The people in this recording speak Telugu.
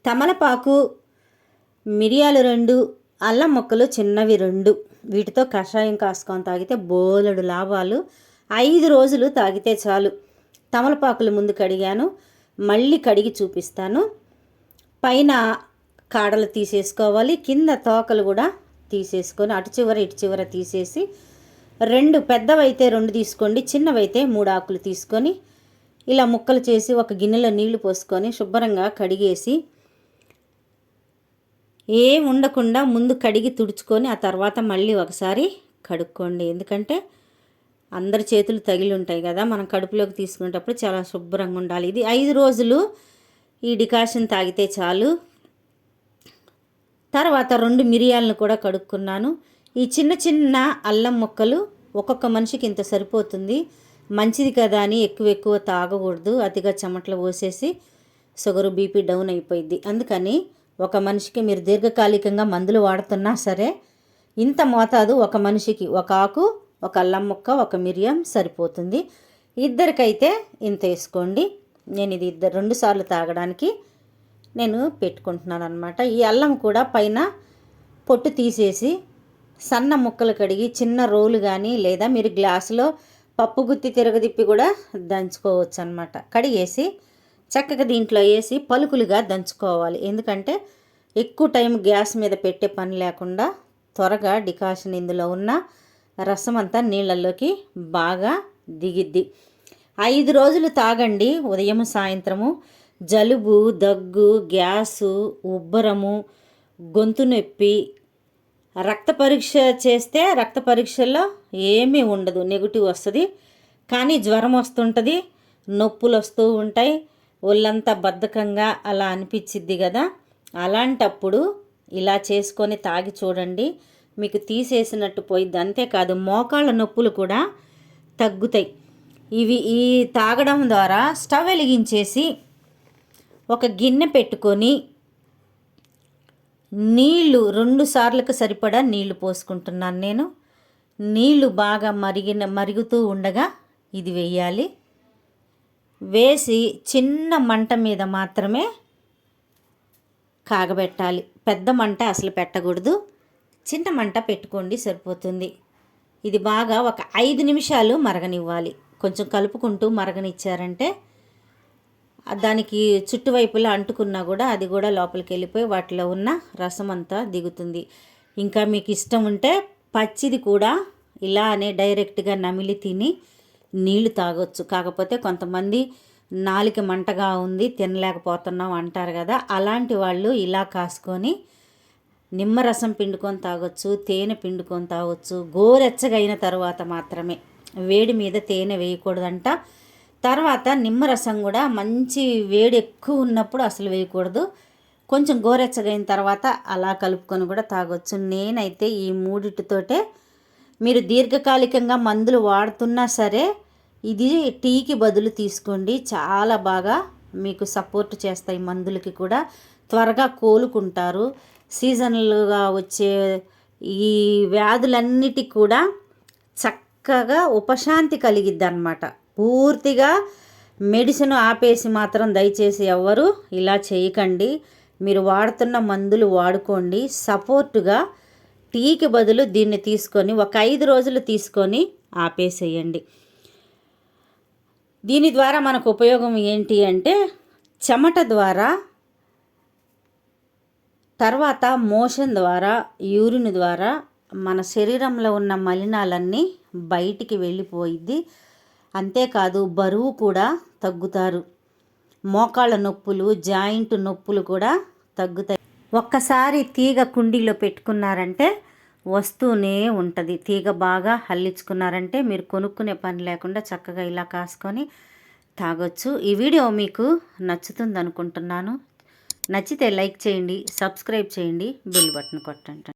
తమలపాకు, మిరియాలు 2, అల్లం ముక్కలు చిన్నవి 2, వీటితో కషాయం కాసుకొని తాగితే బోలెడు లాభాలు. 5 రోజులు తాగితే చాలు. తమలపాకులు ముందు కడిగాను, మళ్ళీ కడిగి చూపిస్తాను. పైన కాడలు తీసేసుకోవాలి, కింద తోకలు కూడా తీసేసుకొని అటు చివర ఇటు చివర తీసేసి 2 పెద్దవైతే 2 తీసుకోండి, చిన్నవైతే 3 ఆకులు తీసుకొని ఇలా ముక్కలు చేసి ఒక గిన్నెలో నీళ్లు పోసుకొని శుభ్రంగా కడిగేసి ఏం ఉండకుండా ముందు కడిగి తుడుచుకొని ఆ తర్వాత మళ్ళీ ఒకసారి కడుక్కోండి. ఎందుకంటే అందరి చేతులు తగిలి ఉంటాయి కదా, మనం కడుపులోకి తీసుకునేటప్పుడు చాలా శుభ్రంగా ఉండాలి. ఇది 5 రోజులు ఈ డికాషన్ తాగితే చాలు. తర్వాత 2 మిరియాలను కూడా కడుక్కున్నాను. ఈ చిన్న చిన్న అల్లం ముక్కలు ఒక్కొక్క మనిషికి ఇంత సరిపోతుంది. మంచిది కదా అని ఎక్కువ తాగకూడదు, అతిగా చెమటలు పోసేసి షుగరు బీపీ డౌన్ అయిపోయింది. అందుకని ఒక మనిషికి మీరు దీర్ఘకాలికంగా మందులు వాడుతున్నా సరే ఇంత మోతాదు ఒక మనిషికి, ఒక ఆకు, ఒక అల్లం ముక్క, ఒక మిరియం సరిపోతుంది. ఇద్దరికైతే ఇంత వేసుకోండి. నేను ఇది 2 సార్లు తాగడానికి నేను పెట్టుకుంటున్నాను అనమాట. ఈ అల్లం కూడా పైన పొట్టు తీసేసి సన్న ముక్కలు కడిగి చిన్న రోలు కానీ లేదా మీరు గ్లాసులో పప్పు గుత్తి తిరగదిప్పి కూడా దంచుకోవచ్చు అనమాట. కడిగేసి చక్కగా దీంట్లో వేసి పలుకులుగా దంచుకోవాలి. ఎందుకంటే ఎక్కువ టైం గ్యాస్ మీద పెట్టే పని లేకుండా త్వరగా డికాషన్ ఇందులో ఉన్న రసం అంతా నీళ్ళల్లోకి బాగా దిగిద్ది. 5 రోజులు తాగండి, ఉదయం సాయంత్రము. జలుబు, దగ్గు, గ్యాసు, ఉబ్బరము, గొంతు నొప్పి, రక్త పరీక్ష చేస్తే రక్త పరీక్షల్లో ఏమీ ఉండదు, నెగిటివ్ వస్తుంది. కానీ జ్వరం వస్తుంటుంది, నొప్పులు వస్తూ ఉంటాయి, ఒళ్ళంతా బద్ధకంగా అలా అనిపించిద్ది కదా. అలాంటప్పుడు ఇలా చేసుకొని తాగి చూడండి, మీకు తీసేసినట్టు పోయిద్ది. అంతేకాదు మోకాళ్ళ నొప్పులు కూడా తగ్గుతాయి. ఈ తాగడం ద్వారా స్టవ్ వెలిగించేసి ఒక గిన్నె పెట్టుకొని నీళ్లు 2 సార్లకు సరిపడా నీళ్లు పోసుకుంటున్నాను నేను. నీళ్లు బాగా మరుగుతూ ఉండగా ఇది వేయాలి. వేసి చిన్న మంట మీద మాత్రమే కాగబెట్టాలి. పెద్ద మంట అసలు పెట్టకూడదు, చిన్న మంట పెట్టుకోండి సరిపోతుంది. ఇది బాగా ఒక 5 నిమిషాలు మరగనివ్వాలి. కొంచెం కలుపుకుంటూ మరగనిచ్చారంటే దానికి చుట్టువైపులా అంటుకున్నా కూడా అది కూడా లోపలికి వెళ్ళిపోయి వాటిలో ఉన్న రసం అంతా దిగుతుంది. ఇంకా మీకు ఇష్టం ఉంటే పచ్చిది కూడా ఇలానే డైరెక్ట్గా నమిలి తిని నీళ్లు తాగొచ్చు. కాకపోతే కొంతమంది నాలుక మంటగా ఉంది తినలేకపోతున్నాం అంటారు కదా, అలాంటి వాళ్ళు ఇలా కాసుకొని నిమ్మరసం పిండుకొని తాగొచ్చు, తేనె పిండుకొని తాగొచ్చు. గోరెచ్చగా అయిన తర్వాత మాత్రమే, వేడి మీద తేనె వేయకూడదంట. తర్వాత నిమ్మరసం కూడా మంచి వేడి ఎక్కువ ఉన్నప్పుడు అసలు వేయకూడదు, కొంచెం గోరెచ్చగా అయిన తర్వాత అలా కలుపుకొని కూడా తాగొచ్చు. నేనైతే ఈ 3తోటే, మీరు దీర్ఘకాలికంగా మందులు వాడుతున్నా సరే ఇది టీకి బదులు తీసుకోండి, చాలా బాగా మీకు సపోర్ట్ చేస్తాయి. మందులకి కూడా త్వరగా కోలుకుంటారు. సీజనల్గా వచ్చే ఈ వ్యాధులన్నిటికి కూడా చక్కగా ఉపశాంతి కలిగిద్ది అన్నమాట. పూర్తిగా మెడిసిన్ ఆపేసి మాత్రం దయచేసి ఎవ్వరు ఇలా చేయకండి. మీరు వాడుతున్న మందులు వాడుకోండి. సపోర్టుగా టీకి బదులు దీన్ని తీసుకొని ఒక 5 రోజులు తీసుకొని ఆపేసేయండి. దీని ద్వారా మనకు ఉపయోగం ఏంటి అంటే చెమట ద్వారా, తర్వాత మోషన్ ద్వారా, యూరిన్ ద్వారా మన శరీరంలో ఉన్న మలినాలన్నీ బయటికి వెళ్ళిపోయిద్ది. అంతేకాదు బరువు కూడా తగ్గుతారు. మోకాళ్ళ నొప్పులు, జాయింట్ నొప్పులు కూడా తగ్గుతాయి. ఒక్కసారి తీగ కుండీలో పెట్టుకున్నారంటే వస్తూనే ఉంటుంది. తీగ బాగా హల్లించుకున్నారంటే మీరు కొనుక్కునే పని లేకుండా చక్కగా ఇలా కాసుకొని తాగొచ్చు. ఈ వీడియో మీకు నచ్చుతుంది అనుకుంటున్నాను. నచ్చితే లైక్ చేయండి, సబ్స్క్రైబ్ చేయండి, బెల్ బటన్ కొట్టండి.